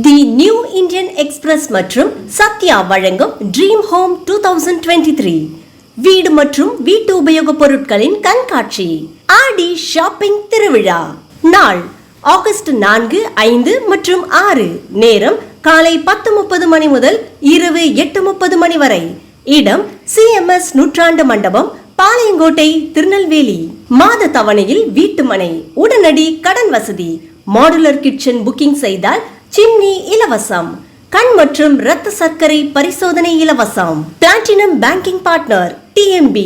தி new Indian express மற்றும் சத்யா வழங்கும் dream home 2023 வீடு மற்றும் வீட்டு உபயோகப் பொருட்களின் கண்காட்சி ஆடி ஷாப்பிங் திருவிழா. நாள் ஆகஸ்ட் 4, 5 மற்றும் 6. நேரம் காலை 10:30 மணி முதல் இரவு 8:30 மணி வரை. இடம் CMS நூற்றாண்டு மண்டபம், பாளையங்கோட்டை, திருநெல்வேலி. மாத தவணையில் வீட்டுமனை, உடனடி கடன் வசதி. மாடுலர் கிச்சன் புக்கிங் செய்தால் சிம்னி இலவசம். கண் மற்றும் இரத்த சர்க்கரை பரிசோதனை இலவசம். Platinum banking partner TMB.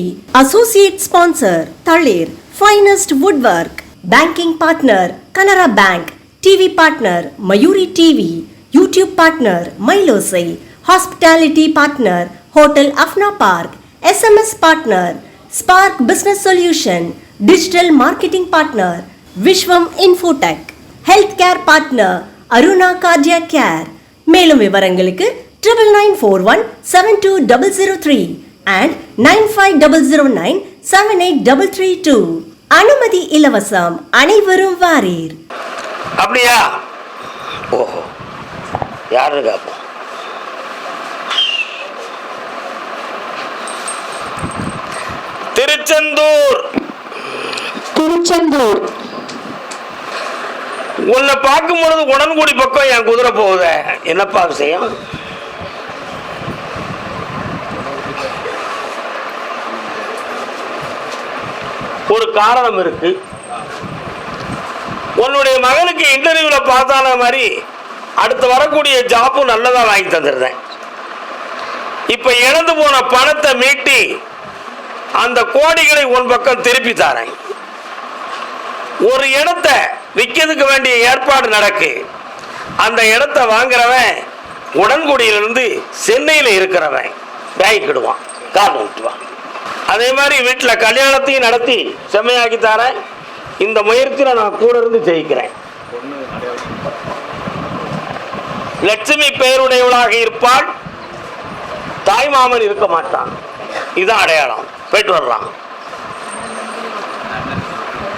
Associate sponsor Thalir finest woodwork. Banking partner Canara bank. TV partner Mayuri TV. YouTube partner மைலோசை. ஹாஸ்பிட்டாலிட்டி பார்ட்னர் ஹோட்டல் அஃப்னா park. SMS partner spark business solution. Digital marketing partner Viswam infotech. Health care partner Aruna cardiac care. மேலும் விவரங்களுக்கு 9991720003 and 9500978332. அனுமதி இலவசம். அனைவரும் வாரீர். அப்படியா? ஓஹோ, யாரு காப்போம்? திருச்செந்தூர். உன்னை பார்க்கும் பொழுது உடன்குடி பக்கம் என் குதிரை போகுத, என்னப்பா விஷயம்? ஒரு காரணம் இருக்கு. உன்னுடைய மகனுக்கு இன்டர்வியூல பார்த்தான மாதிரி அடுத்து வரக்கூடிய ஜாப்பும் நல்லதா வாங்கி தந்துருந்தேன். இப்ப இழந்து போன பணத்தை மீட்டி அந்த கோடிகளை உன் பக்கம் திருப்பி தரேன். ஒரு இடத்தை விற்கிறதுக்கு வேண்டிய ஏற்பாடு நடக்கு. அந்த இடத்தை வாங்குறவன் உடன்குடியிலிருந்து சென்னையில் இருக்கிறவன் பேங்கிடுவான், கார் விட்டுவான். அதே மாதிரி வீட்டில் கல்யாணத்தையும் நடத்தி செம்மையாக்கி தரேன். இந்த முயற்சியில் நான் கூட இருந்து ஜெயிக்கிறேன். லட்சுமி பெயருடையவளாக இருப்பாள், தாய்மாமன் இருக்க மாட்டான். இதுதான் அடையாளம். போயிட்டு வரலாம்.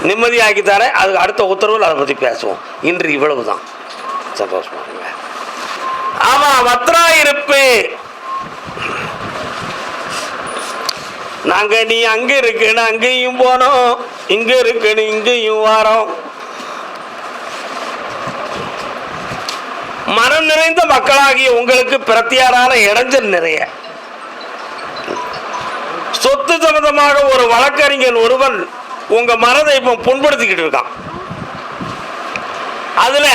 நிம்மதியாக்கி தரேன். அதுக்கு அடுத்த உத்தரவில் அதை பற்றி பேசுவோம். இன்று இவ்வளவுதான். சந்தோஷமா? ஆமா, வத்ரா இருப்பு. நாங்க நீ அங்க இருக்குன்னு அங்கேயும் போனோம், இங்க இருக்குன்னு இங்கேயும் வாரோம். மனம் நிறைந்த மக்களாகிய உங்களுக்கு பிரத்தியாரான இடைஞ்சல் நிறைய. சொத்து சம்பந்தமாக ஒரு வழக்கறிஞர் ஒருவன் உங்க மனதை இப்ப புண்படுத்திக்கிட்டு இருக்கான். அதுல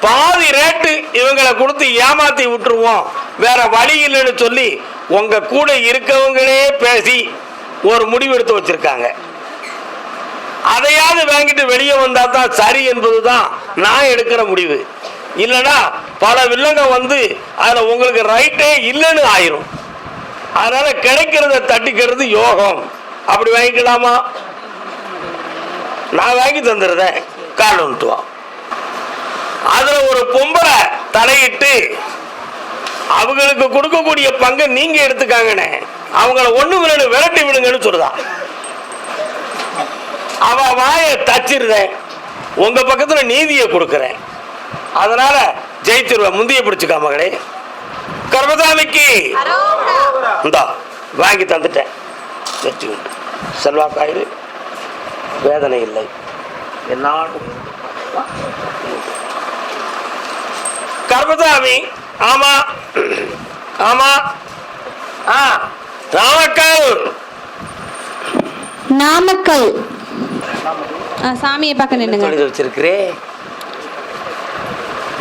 பாதி ரேட்டு இவங்களை கொடுத்து ஏமாத்தி விட்டுருவோம், வேற வழி இல்லைன்னு சொல்லி உங்க கூட இருக்கவங்களே பேசி ஒரு முடிவு எடுத்து வச்சிருக்காங்க. அதையாவது வாங்கிட்டு வெளியே வந்தா தான் சரி என்பதுதான் நான் எடுக்கிற முடிவு. இல்லைன்னா பல வில்லங்க வந்து அதுல உங்களுக்கு ரைட்டே இல்லைன்னு ஆயிரும். அதனால கிடைக்கிறத தட்டிக்கிறது யோகம். அப்படி வாங்கிக்கலாமா? நான் வாங்கி தந்துருந்தேன், கால் வந்துட்டுவா. அதுல ஒரு பொம்பளை தலையிட்டு அவங்களுக்கு கொடுக்கக்கூடிய பங்கை நீங்க எடுத்துக்காங்கன்னு அவங்கள ஒண்ணு விரட்டி விடுங்கன்னு சொல்லுதா. அவ வாய தச்சிருந்தேன், உங்க பக்கத்துல நீதியை கொடுக்கிறேன். அதனால ஜெயிச்சிருவேன். முந்திய பிடிச்சுக்கா மகளே. கர்மசாமிக்கு இந்தா வாங்கி தந்துட்டேன். வெற்றி உண்டு, செல்வாக்காயிரு, வேதனை இல்லை. எல்லாரும் கர்மசாமி. ஆமா ஆமா. நாமக்கல் சாமியை பார்க்க நின்னுங்க. வச்சிருக்கிறே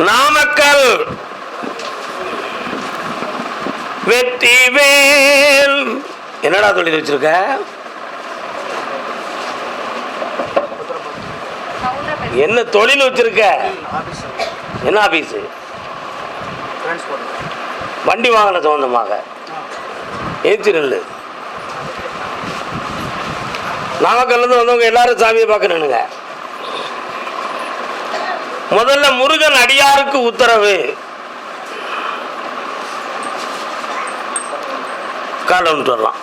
நாமக்கல். வெற்றி வேல். என்னடா தொழில் வச்சிருக்க? என்ன தொழில் வச்சிருக்க? என்ன ஆபீஸ்? வண்டி வாகன சம்பந்தமாக ஏற்றி நெல்லு. நாமக்கல்ல இருந்து வந்தவங்க எல்லாரும் சாமியை பார்க்கணுங்க. முதல்ல முருகன் அடியாருக்கு உத்தரவு. காலை வந்துட்டு வரலாம்.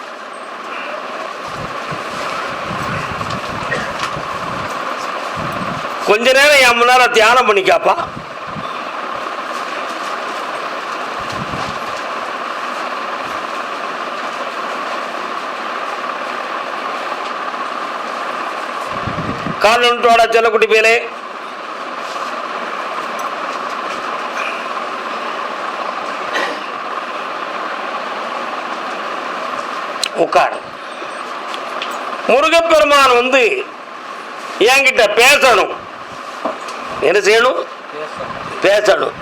கொஞ்ச நேரம் என் முன்னால தியானம் பண்ணிக்காப்பா. கால் ஒன்றோட செல்லக்குட்டி பேலே. உட்கார். முருகப்பெருமான் வந்து என்கிட்ட பேசணும். என்ன செய்யணும்? பேசணும்.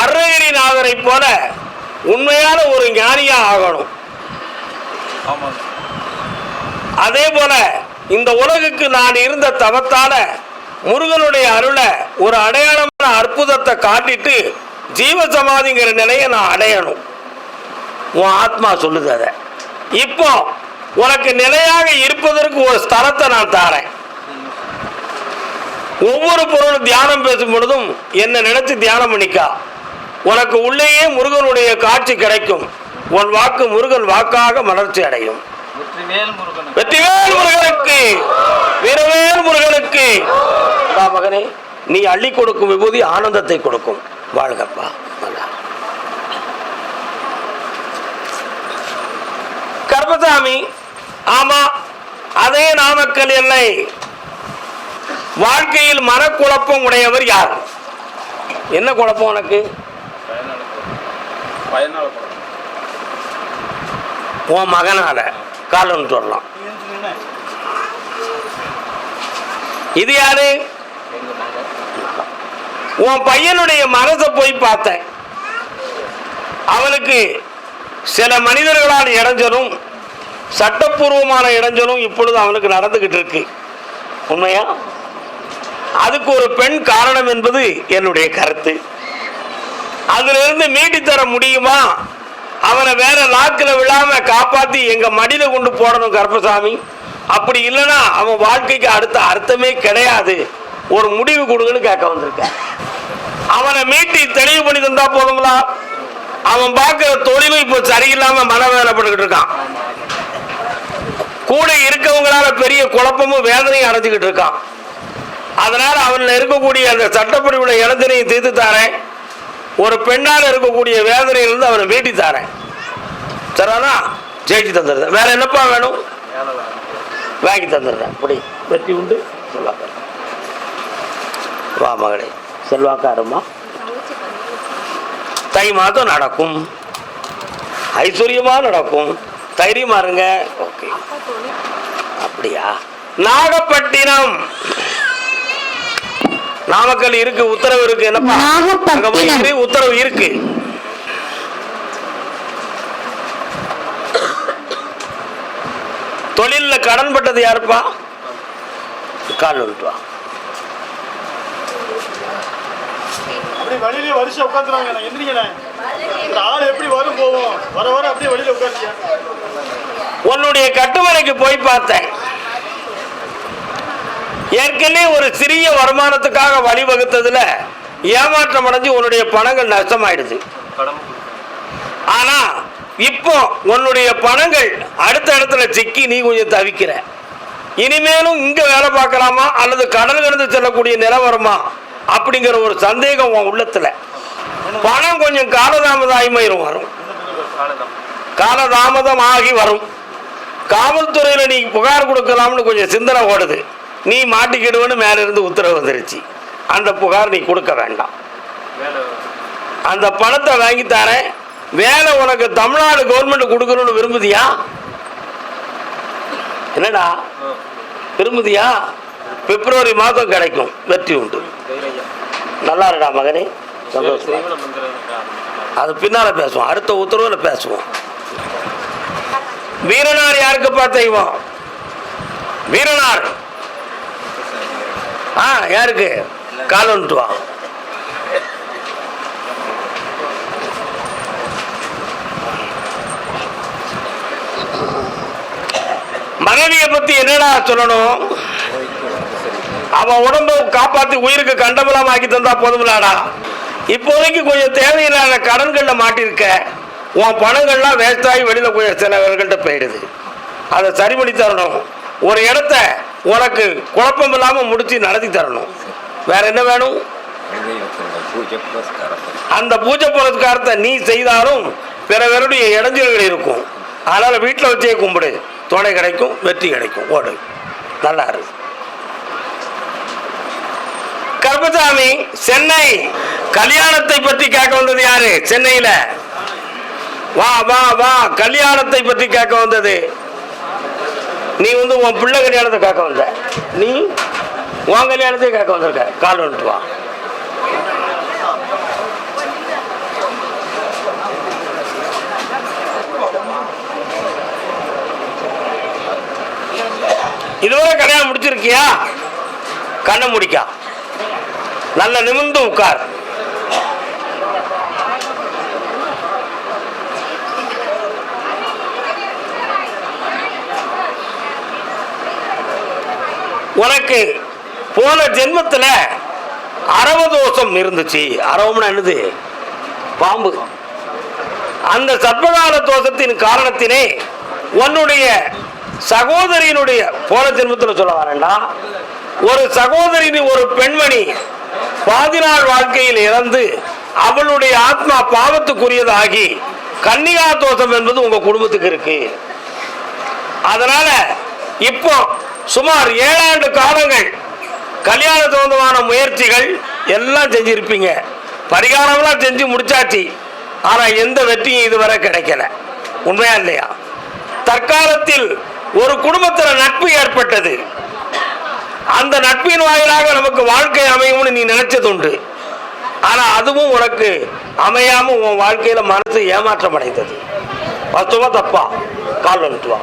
அருணகிரிநாதரை போல உண்மையான ஒரு ஞானியா ஆகணும். அதே போல இந்த உலகுக்கு நான் இருந்த தவத்தால முருகனுடைய அருளை ஒரு அடையாளமான அற்புதத்தை காட்டிட்டு ஜீவசமாதிங்கிற நிலையை நான் அடையணும். உன் ஆத்மா சொல்லுது. அதை இப்போ உனக்கு நிலையாக இருப்பதற்கு ஒரு ஸ்தலத்தை நான் தாரேன். ஒவ்வொரு பொருளும் தியானம் பேசும் பொழுதும் என்ன நினைச்சு தியானம் பண்ணிக்கா. உனக்கு உள்ளேயே முருகனுடைய காட்சி கிடைக்கும். உன் வாக்கு முருகன் வாக்காக மலர்ச்சி அடையும். வெற்றிவேல் முருகனுக்கு, வீரவேல் முருகனுக்கு. மகனே, நீ அள்ளி கொடுக்கும் விபூதி ஆனந்தத்தை கொடுக்கும். வாழ்கப்பா. கர்மசாமி, ஆமா, அதே நாமக்கல் எல்லை. வாழ்க்கையில் மனக்குழப்பம் உடையவர் யார்? என்ன குழப்பம் உனக்கு? உன் மகனால காலன்னு சொல்லலாம். இது யாரு? உன் பையனுடைய மனசை போய் பார்த்தேன். அவனுக்கு சில மனிதர்களால் இடைஞ்சலும் சட்டப்பூர்வமான இடைஞ்சலும் இப்பொழுது அவனுக்கு நடந்துகிட்டு இருக்கு. உண்மையா? அதுக்கு ஒரு பெண் காரணம் என்பது என்னுடைய கருத்து. அதிலிருந்து மீட்டி தர முடியுமா? அவனை வேற லாக்கில் விழாம காப்பாத்தி எங்க மடியில கொண்டு போடணும் கருப்பசாமி. அப்படி இல்லைன்னா அவன் வாழ்க்கைக்கு அடுத்த அர்த்தமே கிடையாது. ஒரு முடிவு கொடுங்கன்னு கேட்க வந்திருக்க. அவனை மீட்டி தெளிவு பண்ணி தந்தா போதுங்களா? அவன் பார்க்கிற தொழிலும் இப்போ சரியில்லாம மனவேதனைப்பட்டுக்கிட்டு இருக்கான். கூட இருக்கவங்களால பெரிய குழப்பமும் வேதனையும் அடைஞ்சுக்கிட்டு இருக்கான். அதனால அவனில் இருக்கக்கூடிய அந்த சட்டப்படிவுள்ள இளந்தனையும் தீர்த்து தாரேன். ஒரு பெண்ணால் இருக்கக்கூடிய வேதனையிலிருந்து அவனை மீட்டி தாரேன். சரினா? ஜெயிச்சு தந்துடுறேன். வேற என்னப்பா வேணும்? வாங்கி தந்துடுறேன். இப்படி வெற்றி உண்டு. செல்வாக்கா வா மகளே, செல்வாக்காருமா. தை மாதம் நடக்கும், ஐஸ்வர்யமா நடக்கும். தைரியமா இருங்க. ஓகே, அப்படியா? நாகப்பட்டினம், நாமக்கல் இருக்கு, உத்தரவு இருக்கு. என்னப்பா உத்தரவு இருக்கு. தொழில கடன் பட்டது யாருப்பா? கால் வந்துட்டு வா. உன்னுடைய கட்டுமனைக்கு போய் பார்த்தேன். ஏற்கனவே ஒரு சிறிய வருமானத்துக்காக வழிவகுத்ததுல ஏமாற்றம் அடைஞ்சு உன்னுடைய பணங்கள் நஷ்டமாயிடுது. ஆனா இப்போ உன்னுடைய பணங்கள் அடுத்த இடத்துல சிக்கி நீ கொஞ்சம் தவிக்கிற. இனிமேலும் இங்க வேலை பார்க்கலாமா அல்லது கடல் கடந்து செல்லக்கூடிய நிலவரமா அப்படிங்கிற ஒரு சந்தேகம் உன் உள்ளத்துல. பணம் கொஞ்சம் காலதாமதம் வரும், காலதாமதம் ஆகி வரும். காவல்துறையில நீ புகார் கொடுக்கலாம்னு கொஞ்சம் சிந்தனை ஓடுது. நீ மாட்டிக்கிடுவேன்னு மேல இருந்து உத்தரவு வந்துருச்சு. அந்த புகார் நீ கொடுக்க வேண்டாம். அந்த பணத்தை வாங்கி தரேன். வேலை உனக்கு தமிழ்நாடு கவர்மெண்ட் கொடுக்கணும்னு விரும்புதியா? என்னடா விரும்புதியா? பிப்ரவரி மாதம் கிடைக்கும். வெற்றி உண்டு. நல்லா இருடா மகனே, சந்தோஷம். அது பின்னால பேசுவோம், அடுத்த உத்தரவுல பேசுவோம். வீரனார் யாருக்குப்பா தெய்வம்? வீரனார் யாருக்கு? கால் வந்துட்டு வா. மனைவியை பத்தி என்னடா சொல்லணும்? அவன் உடம்ப காப்பாத்தி உயிருக்கு கண்டபலம் ஆக்கி தந்தா போதுமில்லாடா. இப்போதைக்கு கொஞ்சம் தேவையில்லாத கடன்கள்ல மாட்டிருக்க. உன் பணங்கள்லாம் வேஸ்ட் ஆகி வெளியில கொஞ்சம் சிலவர்கள்ட்ட போயிடுது. அதை சரி பண்ணி தரணும். ஒரு இடத்த உனக்கு குழப்பம் இல்லாம முடிச்சு நடத்தி தரணும். வேற என்ன வேணும்? அந்த பூஜை புரஸ்காரத்தை நீ செய்தாலும் பிறவருடைய இடைஞ்சல்கள் இருக்கும். அதனால வீட்டில் வச்சே கும்பிடு, துணை கிடைக்கும், வெற்றி கிடைக்கும். ஓடு, நல்லா இருக்கு. கருப்பசாமி, சென்னை கல்யாணத்தை பற்றி கேட்க வந்தது யாரு? சென்னையில வா வா வா, கல்யாணத்தை பற்றி கேட்க வந்தது. நீ உன் பிள்ளை கல்யாணத்தை கேட்க வந்த, நீ உன் கல்யாணத்தை கேட்க வந்திருக்க. கால் வந்துட்டு வா. இதுவரை கல்யாணம் முடிச்சிருக்கியா? கண்ணை முடிக்கா, நல்ல நிமிர்ந்து உட்கார். உனக்கு போன ஜென்மத்தில் அரவ தோஷம் இருந்துச்சு. அரவம்னா என்னது? பாம்பு. அந்த சர்ப்பகால தோஷத்தின் காரணத்தினே உன்னுடைய சகோதரியினுடைய, போன ஜென்மத்தில் சொல்ல வரேன்டா, ஒரு சகோதரின் ஒரு பெண்மணி பாதி நாள் வாழ்க்கையில் இறந்து அவளுடைய ஆத்மா பாவத்துக்குரியதாகி கன்னிகா தோஷம் என்பது உங்க குடும்பத்துக்கு இருக்கு. அதனால இப்போ சுமார் 7 ஆண்டு காலங்கள் கல்யாண சம்பந்தமான முயற்சிகள் எல்லாம் செஞ்சிருப்பீங்க, பரிகாரம்லாம் செஞ்சு முடிச்சாச்சு. ஆனா எந்த வெற்றியும் இதுவரை கிடைக்கல. உண்மையா இல்லையா? தற்காலத்தில் ஒரு குடும்பத்தில் நட்பு ஏற்பட்டது. அந்த நட்பின் வாயிலாக நமக்கு வாழ்க்கை அமையும்னு நீ நினைச்சது உண்டு. ஆனா அதுவும் உனக்கு அமையாம உன் வாழ்க்கையில மனசு ஏமாற்றம் அடைந்தது. வாஸ்தவமா தப்பா? கால் வந்துட்டு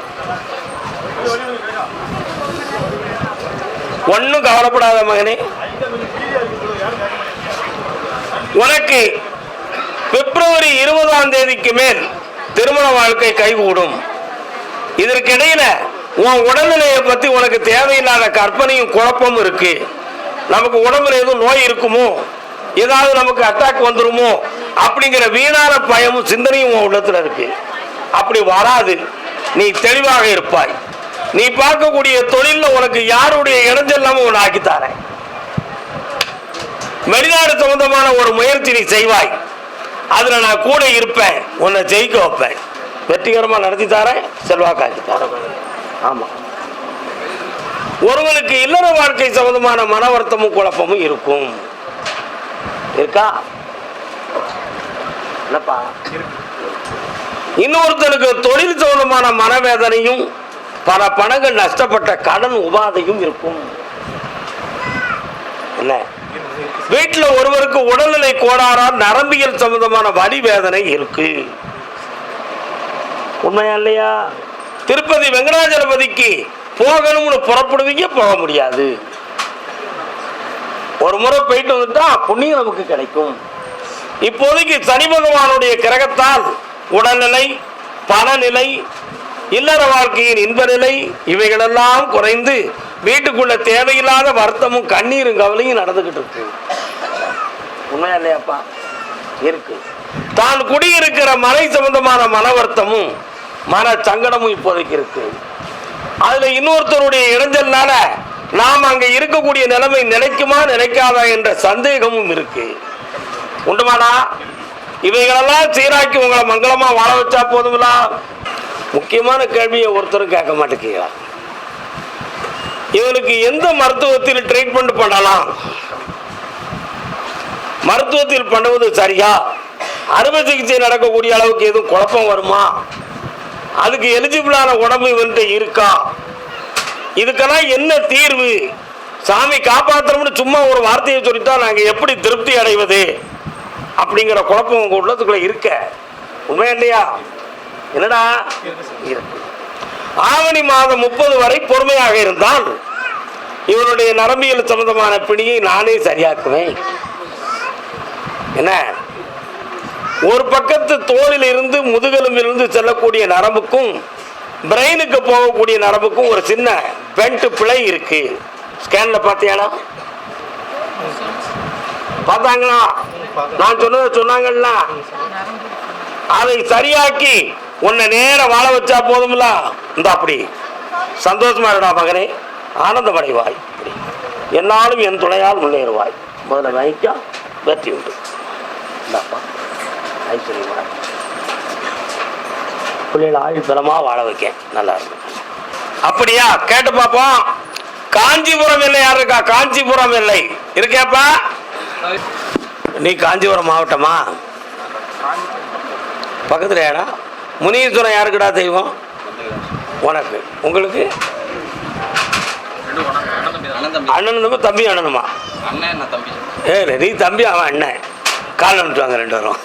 ஒன்னும் கவலைப்படாத மகனே. உனக்கு பிப்ரவரி 20ஆம் தேதிக்கு மேல் திருமண வாழ்க்கை கைகூடும். இதற்கிடையில உன் உடல்நிலையை பத்தி உனக்கு தேவையில்லாத கற்பனையும் குழப்பமும் இருக்கு. நமக்கு உடம்புல எதுவும் நோய் இருக்குமோ, ஏதாவது நமக்கு அட்டாக் வந்துருமோ அப்படிங்கிற வீணான பயமும் சிந்தனையும் உன் உள்ளத்துல இருக்கு. அப்படி வராது, நீ தெளிவாக இருப்பாய். நீ பார்க்கக்கூடிய தொழில உனக்கு யாருடைய இடைஞ்சல்லாம உன்னை ஆக்கித்தாரேன். வெளிநாடு சம்பந்தமான ஒரு முயற்சி நீ செய்வாய், அதுல நான் கூட இருப்பேன், உன்னை ஜெயிக்க வைப்பேன், வெற்றிகரமா நடத்தி தாரேன், செல்வாக்காக்கி தாரேன். ஆமா, ஒருவனுக்கு இல்லற வாழ்க்கை சம்பந்தமான மன வருத்தமும் குழப்பமும் இருக்கும். இருக்கா? என்னப்பா? இன்னொருத்தனுக்கு தொழில் சம்பந்தமான மனவேதனையும் பல பணங்கள் நஷ்டப்பட்ட கடன் உபாதையும் இருக்கும். என்ன? வீட்டுல ஒருவருக்கு உடல்நிலை கோளாறால் நரம்பியல் சம்பந்தமான வலி வேதனை இருக்கு. உண்மையா இல்லையா? திருப்பதி வெங்கடாஜலபதிக்கு போகணும்னு புறப்படுவீங்க, போக முடியாது. ஒரு முறை போயிட்டு வந்துட்டா புண்ணியம் நமக்கு கிடைக்கும். இப்போதைக்கு சனி பகவானுடைய கிரகத்தால் உடல்நிலை, பணநிலை, இல்லற வாழ்க்கையின் இன்ப நிலை இவைகளெல்லாம் குறைந்து வீட்டுக்குள்ள தேவையில்லாத வருத்தமும் கண்ணீரும் கவலையும் நடந்துகிட்டு இருக்கு. உண்மையா இல்லையாப்பா? இருக்கு. தான் குடியிருக்கிற மனை சம்பந்தமான மன வருத்தமும் மன சங்கடமும் இப்போதைக்கு இருக்கு. அதுல இன்னொருத்தருடைய இடைஞ்சல்னால நாம் அங்க இருக்கக்கூடிய நிலைமை நிலைக்குமா நிலைக்காதா என்ற சந்தேகமும் இருக்கு. உண்டுமாடா? இவைகளெல்லாம் சீராக்கி உங்களை மங்களமா வாழ வச்சா போதுங்களா? முக்கியமான கேள்வியை ஒருத்தரும் கேட்க மாட்டேங்கிறா. இவனுக்கு எந்த மருத்துவத்தில் ட்ரீட்மெண்ட் பண்ணலாம்? மருத்துவத்தில் பண்ணுவது சரியா? அறுவை சிகிச்சை நடக்கக்கூடிய அளவுக்கு எதுவும் குழப்பம் வருமா? அதுக்கு எலிஜிபிளான உடம்பு இவன்ட்டு இருக்கா? இதுக்கெல்லாம் என்ன தீர்வு? சாமி காப்பாற்றணும்னு சும்மா ஒரு வார்த்தையை சொல்லிட்டா நாங்கள் எப்படி திருப்தி அடைவது அப்படிங்கிற குழப்பம் உங்க உள்ளத்துக்குள்ள இருக்க. உண்மையா இல்லையா? என்னடா இருக்கு. ஆவணி மாதம் 30 வரை பொறுமையாக இருந்தால் இவனுடைய நரம்பியல் சம்பந்தமான பிணியை நானே சரியாக்குவேன். என்ன? ஒரு பக்கத்து தோலில் இருந்து முதுகெலும்பில் இருந்து செல்லக்கூடிய நரம்புக்கும் பிரெயினுக்கு போகக்கூடிய நரம்புக்கும் ஒரு சின்ன பெண்ட் பிழை இருக்கு. ஸ்கேன்ல பாத்தியானா? பார்த்தாங்களா? நான் சொன்னதை சொன்னாங்கல்ல, அதை சரியாக்கி உன்னை நேர வாழ வச்சா போதும்ல. இந்த அப்படி சந்தோஷமா இருடா மகனே, ஆனந்தமடைவாய். என்னாலும் என் துணையால் முன்னேறுவாய். முதல்ல வாங்கிக்கா, வெற்றி உண்டு. ஐஸ்வர்யம் பிள்ளைகளை ஆயுள் பலமா வாழ வைக்க நல்லா இருக்கு. அப்படியா? கேட்டு பார்ப்போம். காஞ்சிபுரம் எல்லை யார் இருக்கா? காஞ்சிபுரம் எல்லை இருக்கேப்பா? நீ காஞ்சிபுரம் மாவட்டமா? பக்கத்தில் ஏடா முனீஸ்வரன் யாருக்குடா தெய்வம்? உனக்கு. உங்களுக்கு அண்ணன் தம்பி தம்பி அண்ணனுமா? ஏ நீ தம்பி அவன் அண்ணன். கால் நம்பிட்டுவாங்க ரெண்டு பேரும்.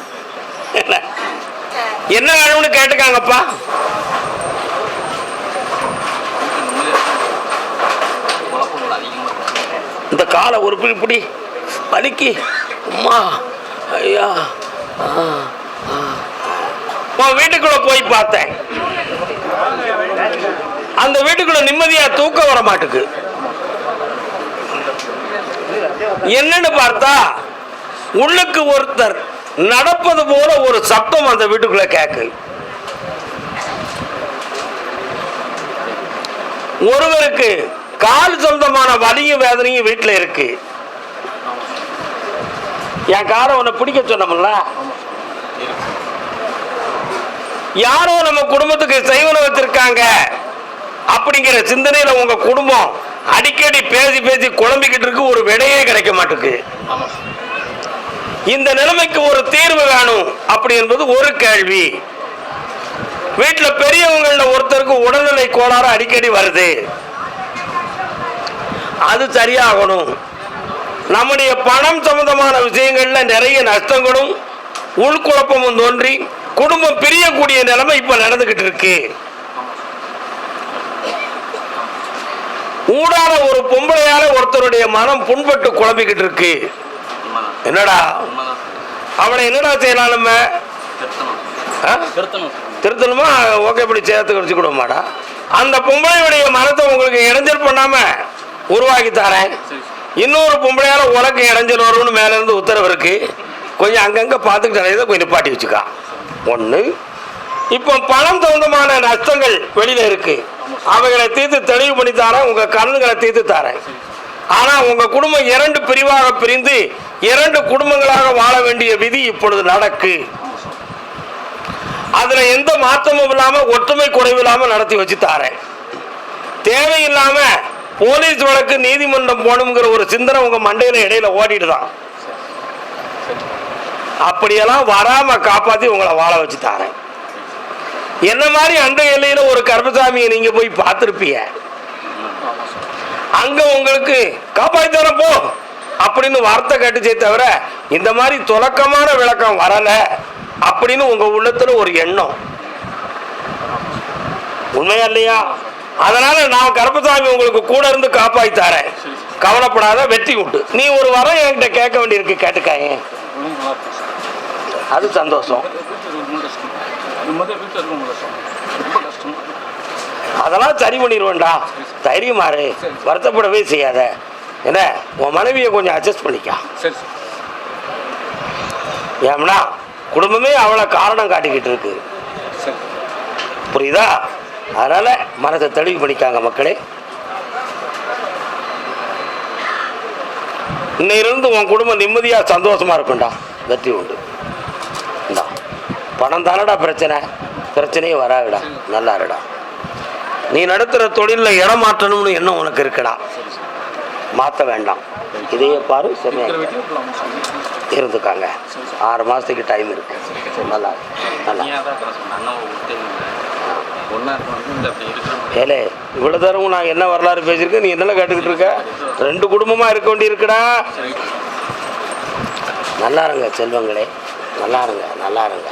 என்ன வேணும்னு கேட்டுக்காங்கப்பா. இந்த காலை ஒரு பிடி வலிக்கு அம்மா ஐயா. வீட்டுக்குள்ள போய் பார்த்தேன். அந்த வீட்டுக்குள்ள நிம்மதியா தூக்கம் வர மாட்டுக்கு. என்னன்னு பார்த்தா உள்ளுக்கு ஒருத்தர் நடப்பது போல ஒரு சத்தம் அந்த வீட்டுக்குள்ள கேக்கு. ஒருவருக்கு கால் சொந்தமான வலியும் வேதனையும் வீட்டுல இருக்கு. என் காரை உன்னை பிடிக்க சொன்னோம்ல, யாரோ நம்ம குடும்பத்துக்கு செய்வன வச்சிருக்காங்க அப்படிங்கிற சிந்தனையில உங்க குடும்பம் அடிக்கடி பேசி பேசி குழம்பிக்கிட்டு இருக்கு. ஒரு விடையே கிடைக்க மாட்டுக்கு. இந்த நிலைமைக்கு ஒரு தீர்வு வேணும் அப்படி என்பது ஒரு கேள்வி. வீட்டுல பெரியவங்கள ஒருத்தருக்கு உடல்நிலை கோளாறு அடிக்கடி வருது, அது சரியாகணும். நம்முடைய பணம் சம்பந்தமான விஷயங்கள்ல நிறைய நஷ்டங்களும் உள்குழப்பமும் தோன்றி குடும்பம் பிரியக்கூடிய நிலைமை இப்ப நடந்துகிட்டு இருக்கு. ஊடான ஒரு பொம்பளையால ஒருத்தருடைய மனம் புண்பட்டு குழம்பிக்கிட்டு இருக்கு. என்னடா அவளை என்னடா செய்யலாம்? நம்ம திருத்தணுமா? ஓகே, இப்படி சேர்த்து வச்சு கொடுமாடா. அந்த பொம்பளையுடைய மனத்தை உங்களுக்கு இடைஞ்சல் பண்ணாம உருவாக்கி தரேன். இன்னொரு பொம்பளையால உனக்கு இடைஞ்சல் வரும்னு மேல இருந்து உத்தரவு இருக்கு. கொஞ்சம் அங்கங்க பார்த்துக்கிட்டு கொஞ்சம் நிப்பாட்டி வச்சுக்கா. ஒண்ணு. இப்போ பணம் சம்பந்தமான நஷ்டங்கள் வெளியில இருக்கு, அவைகளை தீர்த்து தெளிவு பண்ணி தரேன். உங்க கண்ணுகளை தீர்த்து தரேன். ஆனா உங்க குடும்பம் 2 பிரிவாக பிரிந்து 2 குடும்பங்களாக வாழ வேண்டிய விதி இப்பொழுது நடக்கு. அதுல எந்த மாற்றமும் இல்லாம ஒற்றுமை குறைவு இல்லாம நடத்தி வச்சு தாரேன். தேவையில்லாம போலீஸ் வழக்கு நீதிமன்றம் போகணுங்கிற ஒரு சிந்தனை உங்க மண்டையில இடையில ஓடிடுதான். அப்படியெல்லாம் வராம காப்பாத்தி உங்களை வாழ வச்சு தாரேன். என்ன மாதிரி அந்த எல்லையில ஒரு கருப்பசாமியை நீங்க போய் பார்த்திருப்பீங்க. அங்க உங்களுக்கு காப்பாத்தி தர போ அப்படின்னு வார்த்தை கேட்டுச்சே தவிர இந்த மாதிரி துலக்கமான விளக்கம் வரல அப்படின்னு உங்க உள்ளத்துல ஒரு எண்ணம். உண்மையா இல்லையா? அதனால நான் கருப்பசாமி உங்களுக்கு கூட இருந்து காப்பாத்தி தரேன். கவலைப்படாத, வெற்றி உண்டு. நீ ஒரு வரம் என்கிட்ட கேட்க வேண்டியிருக்கு, கேட்டுக்காங்க. அது சந்தோஷம். அதெல்லாம் சரி பண்ணிடுவேன்டா, தைரியமாறு, வருத்தப்படவே செய்யாத. என்ன, உன் மனைவியை கொஞ்சம் அட்ஜஸ்ட் பண்ணிக்கா. ஏம்னா குடும்பமே அவளை காரணம் காட்டிக்கிட்டு இருக்கு, புரியுதா? அதனால மனதை தெளிவு பண்ணிக்காங்க மக்களே. இன்னையிலிருந்து உன் குடும்பம் நிம்மதியா சந்தோஷமா இருக்கும்டா, வெற்றி உண்டு. பணம் தானடா பிரச்சனை, பிரச்சனையே வராதுடா, நல்லா இருடா. நீ நடத்துகிற தொழிலில் இடம் மாற்றணும்னு எண்ணம் உனக்கு இருக்குடா, மாற்ற வேண்டாம். இதையே பாரு, செம்மையா இருந்துக்காங்க. 6 மாதத்துக்கு டைம் இருக்கு. நல்லா நல்லா ஏலே, இவ்வளோ தரம் நான் என்ன வரலாறு பேசியிருக்கேன், நீ என்னெல்லாம் கேட்டுக்கிட்டு இருக்க? 2 குடும்பமாக இருக்க வேண்டி இருக்குடா. நல்லா இருங்க செல்வங்களே, நல்லா இருங்க, நல்லா இருங்க.